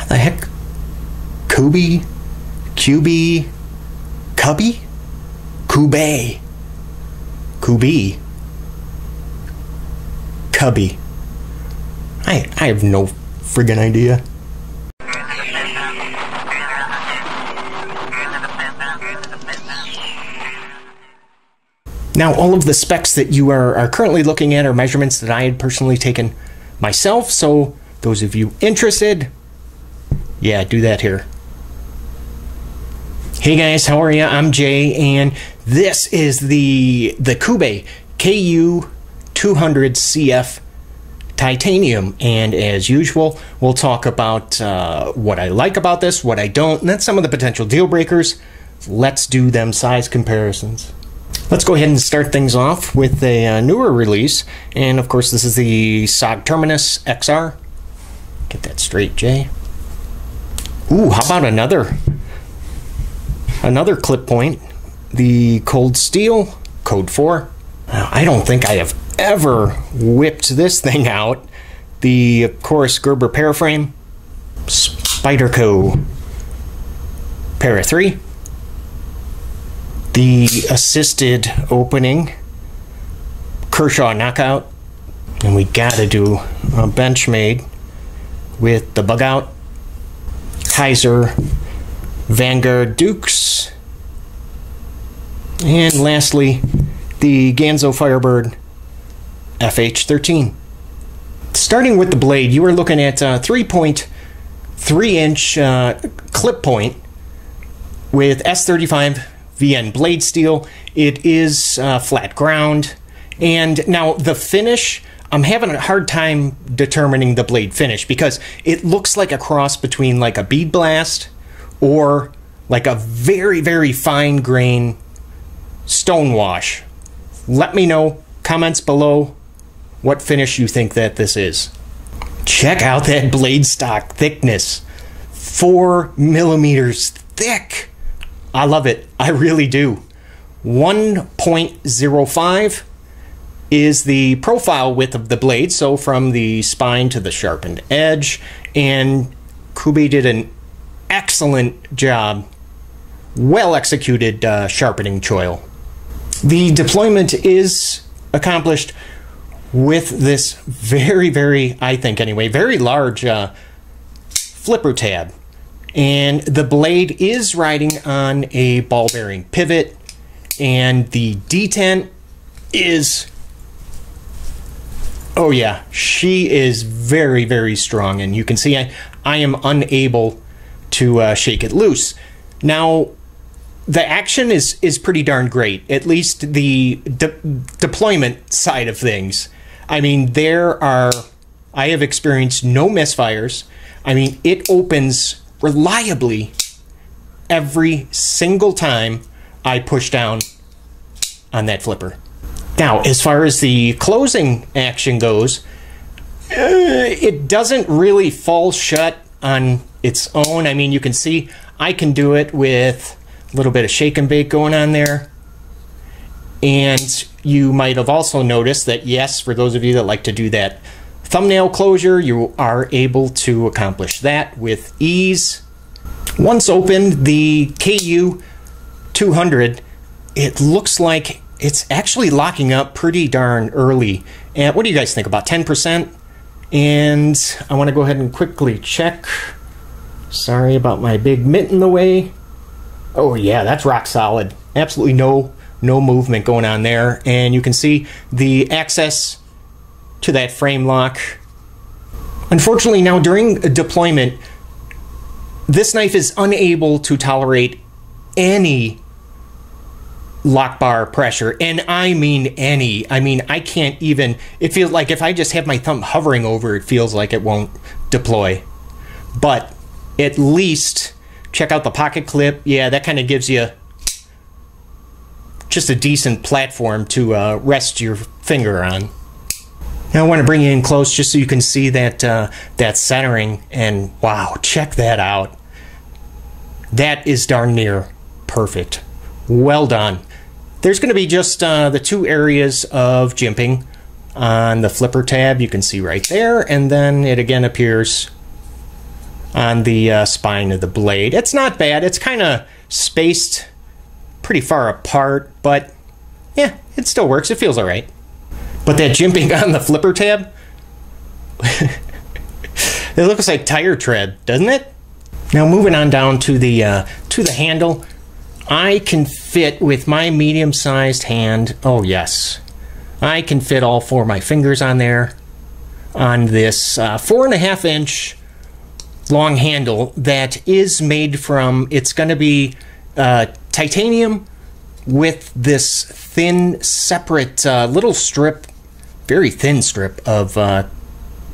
The heck? Kubey? Kubey? Kubey? Kubey. Kubey. Kubey. I have no friggin' idea. Now, all of the specs that you are currently looking at are measurements that I had personally taken myself, so those of you interested, yeah, do that here. Hey guys, how are you? I'm Jay, and this is the Kubey KU200CF Titanium, and as usual, we'll talk about what I like about this, what I don't, and then some of the potential deal breakers. Let's do them size comparisons. Let's go ahead and start things off with a newer release, and of course this is the SOG Terminus XR. Get that straight, Jay. Ooh, how about another clip point, the Cold Steel Code 4. Now, I don't think I have ever whipped this thing out. The, of course, Gerber Paraframe, Spyderco Para 3, the assisted opening, Kershaw Knockout, and we gotta do a Benchmade with the bug out, Kaiser Vanguard Dukes, and lastly the Ganzo Firebird FH13. Starting with the blade, you are looking at 3.3 inch clip point with S35 VN blade steel. It is flat ground, and now the finish, I'm having a hard time determining the blade finish because it looks like a cross between like a bead blast or like a very, very fine grain stone wash. Let me know, comments below, what finish you think that this is. Check out that blade stock thickness. 4 millimeters thick. I love it. I really do. 1.05 is the profile width of the blade, so from the spine to the sharpened edge, and Kubey did an excellent job, well executed sharpening choil. The deployment is accomplished with this very, very, I think anyway, very large flipper tab, and the blade is riding on a ball bearing pivot, and the detent is, oh yeah, she is very, very strong, and you can see I am unable to shake it loose. Now, the action is pretty darn great, at least the deployment side of things. I mean, I have experienced no misfires. I mean, it opens reliably every single time I push down on that flipper. Now, as far as the closing action goes, it doesn't really fall shut on its own. I mean, you can see I can do it with a little bit of shake and bake going on there. And you might have also noticed that, yes, for those of you that like to do that thumbnail closure, you are able to accomplish that with ease. Once opened, the KU200, it looks like it's actually locking up pretty darn early. And what do you guys think, about 10%? And I want to go ahead and quickly check. Sorry about my big mitt in the way. Oh yeah, that's rock solid. Absolutely no movement going on there. And you can see the access to that frame lock. Unfortunately, now during deployment, this knife is unable to tolerate any lock bar pressure, and I mean any. I mean, I can't even, it feels like if I just have my thumb hovering over, it feels like it won't deploy. But at least check out the pocket clip. Yeah, that kind of gives you just a decent platform to rest your finger on. Now I want to bring you in close just so you can see that that centering, and wow, check that out. That is darn near perfect. Well done. There's going to be just the 2 areas of jimping on the flipper tab. You can see right there, and then it again appears on the spine of the blade. It's not bad. It's kind of spaced pretty far apart, but yeah, it still works. It feels all right. But that jimping on the flipper tab, it looks like tire tread, doesn't it? Now moving on down to the handle, I can fit with my medium-sized hand. Oh yes, I can fit all 4 of my fingers on there, on this 4.5 inch long handle that is made from, it's going to be titanium with this thin separate little strip, very thin strip of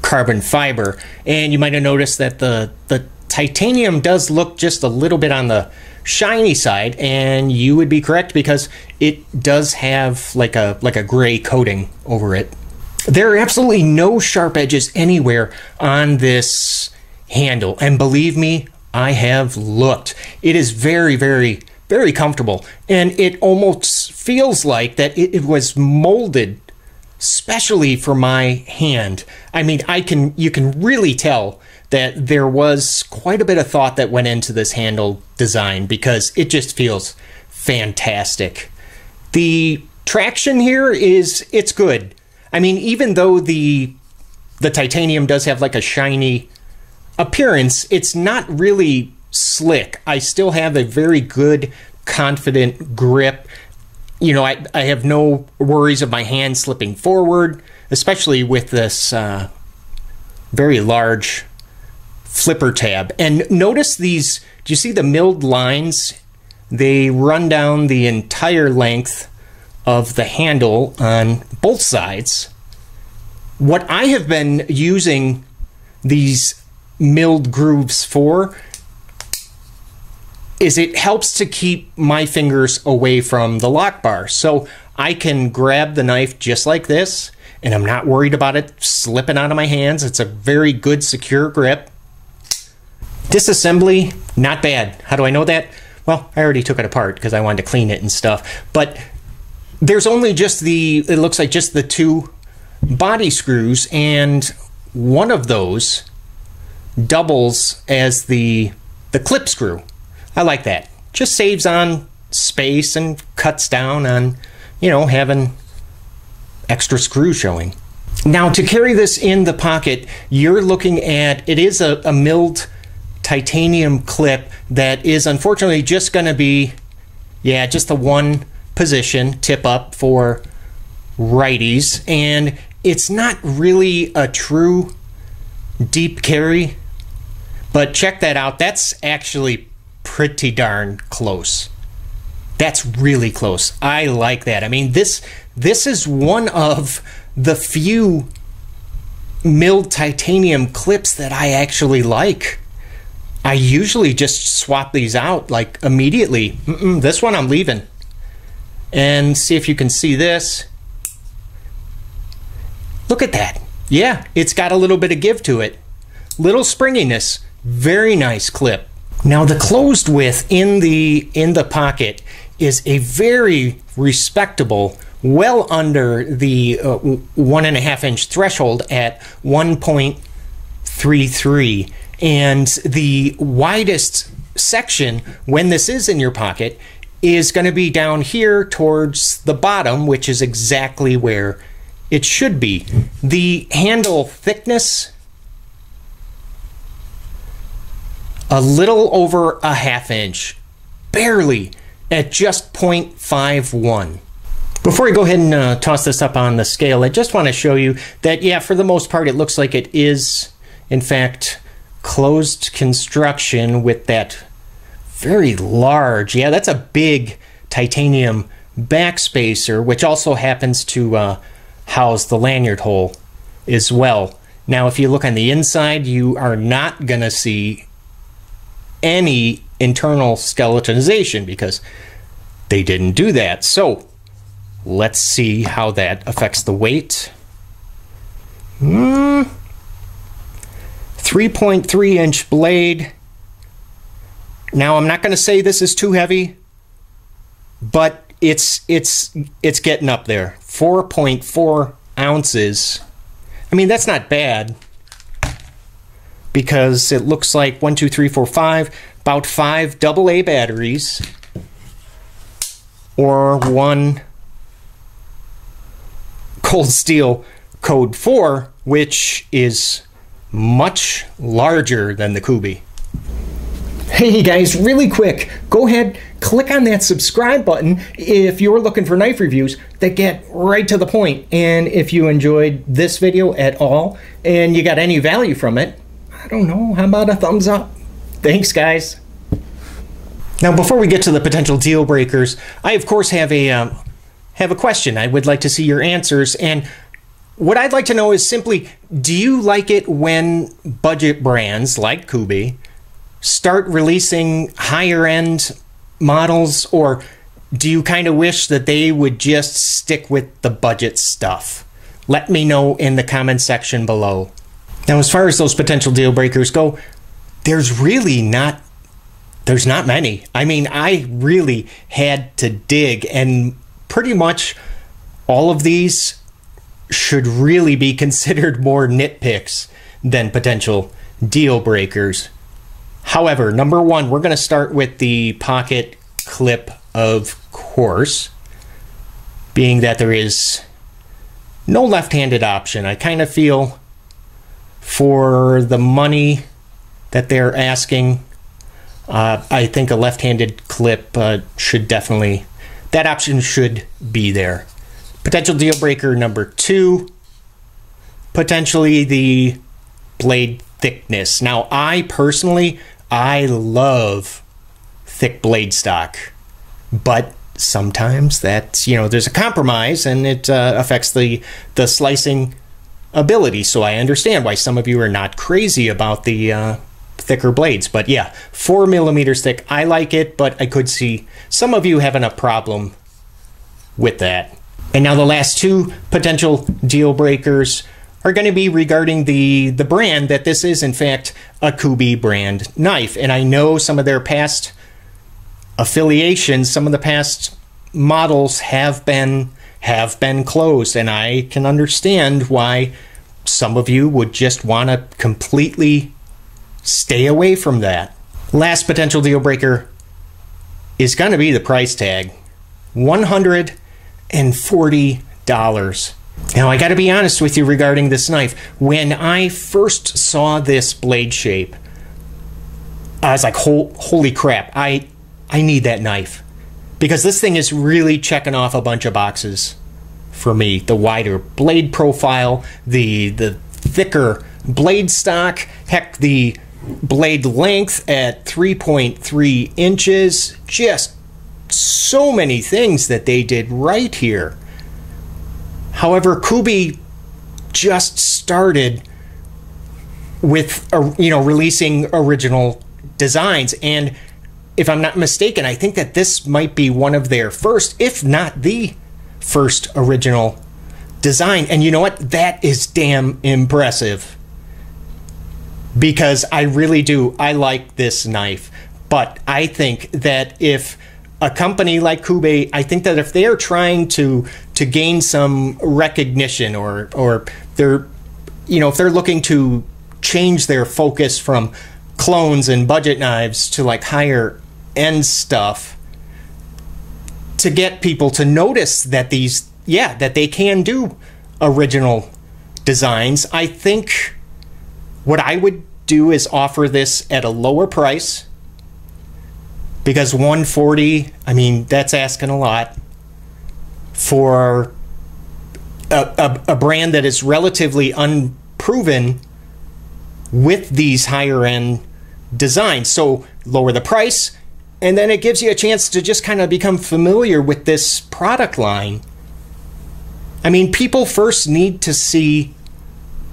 carbon fiber. And you might have noticed that the titanium does look just a little bit on the shiny side, and you would be correct because it does have like a gray coating over it. There are absolutely no sharp edges anywhere on this handle, and believe me, I have looked. It is very, very, very comfortable, and it almost feels like that it was molded specially for my hand. I mean, you can really tell that there was quite a bit of thought that went into this handle design because it just feels fantastic. The traction here it's good. I mean, even though the titanium does have like a shiny appearance, it's not really slick. I still have a very good, confident grip. You know, I have no worries of my hand slipping forward, especially with this very large flipper tab. And notice these, do you see the milled lines? They run down the entire length of the handle on both sides. What I have been using these milled grooves for is it helps to keep my fingers away from the lock bar. So I can grab the knife just like this, and I'm not worried about it slipping out of my hands. It's a very good, secure grip. Disassembly, not bad. How do I know that? Well, I already took it apart because I wanted to clean it and stuff. But there's only just it looks like just the 2 body screws, and one of those doubles as the clip screw. I like that. Just saves on space and cuts down on, you know, having extra screws showing. Now to carry this in the pocket, you're looking at, it is a milled titanium clip that is unfortunately just going to be, yeah, just the one position, tip up for righties, and it's not really a true deep carry, but check that out. That's actually pretty darn close. That's really close. I like that. I mean, this is one of the few milled titanium clips that I actually like. I usually just swap these out like immediately. This one I'm leaving. And see if you can see this. Look at that. Yeah, it's got a little bit of give to it. Little springiness. Very nice clip. Now the closed width in the pocket is a very respectable, well under the 1.5 inch threshold at 1.33. And the widest section, when this is in your pocket, is going to be down here towards the bottom, which is exactly where it should be. The handle thickness, a little over 1/2 inch, barely, at just 0.51. Before I go ahead and toss this up on the scale, I just want to show you that, yeah, for the most part, it looks like it is, in fact, closed construction with that very large, yeah, that's a big titanium backspacer, which also happens to house the lanyard hole as well. Now, if you look on the inside, you are not going to see any internal skeletonization because they didn't do that. So let's see how that affects the weight. 3.3 inch blade. Now, I'm not going to say this is too heavy, but it's getting up there. 4.4 ounces. I mean, that's not bad. because it looks like 1, 2, 3, 4, 5, about 5 AA batteries, or 1 cold steel code 4, which is much larger than the Kubey. Hey guys, really quick, go ahead, click on that subscribe button if you're looking for knife reviews that get right to the point. And if you enjoyed this video at all and you got any value from it, I don't know, how about a thumbs up? Thanks guys. Now before we get to the potential deal breakers, I of course have a question. I would like to see your answers, and what I'd like to know is simply, do you like it when budget brands like Kubey start releasing higher end models, or do you kind of wish that they would just stick with the budget stuff? Let me know in the comment section below. Now, as far as those potential deal breakers go, there's not many. I mean, I really had to dig, and pretty much all of these should really be considered more nitpicks than potential deal breakers. However, number one, we're going to start with the pocket clip, of course, being that there is no left-handed option. I kind of feel for the money that they're asking, I think a left-handed clip should definitely, that option should be there. Potential deal breaker number 2, potentially the blade thickness. Now, I personally, I love thick blade stock, but sometimes that's, you know, there's a compromise and it affects the slicing ability. So I understand why some of you are not crazy about the thicker blades. But yeah, 4 millimeters thick, I like it, but I could see some of you having a problem with that. And now the last 2 potential deal breakers are going to be regarding the brand, that this is in fact a Kubey brand knife. And I know some of their past affiliations, some of the past models have been closed, and I can understand why some of you would just want to completely stay away from that. Last potential deal breaker is going to be the price tag, $140. Now, I got to be honest with you regarding this knife. When I first saw this blade shape, I was like, holy crap, I need that knife. Because this thing is really checking off a bunch of boxes for me. The wider blade profile, the thicker blade stock, heck, the blade length at 3.3 inches. Just so many things that they did right here. However, Kubey just started with, releasing original designs, and if I'm not mistaken, I think that this might be one of their first, if not the first, original design. And you know what? That is damn impressive, because I really do. I like this knife, but I think that if a company like Kubey, I think that if they are trying to gain some recognition, or they're, if they're looking to change their focus from clones and budget knives to like higher end stuff, to get people to notice that these, that they can do original designs, I think what I would do is offer this at a lower price, because $140, I mean, that's asking a lot for a brand that is relatively unproven with these higher end designs. So lower the price, and then it gives you a chance to just kind of become familiar with this product line. I mean, people first need to see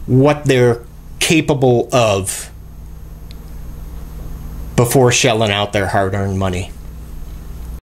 what they're capable of before shelling out their hard-earned money.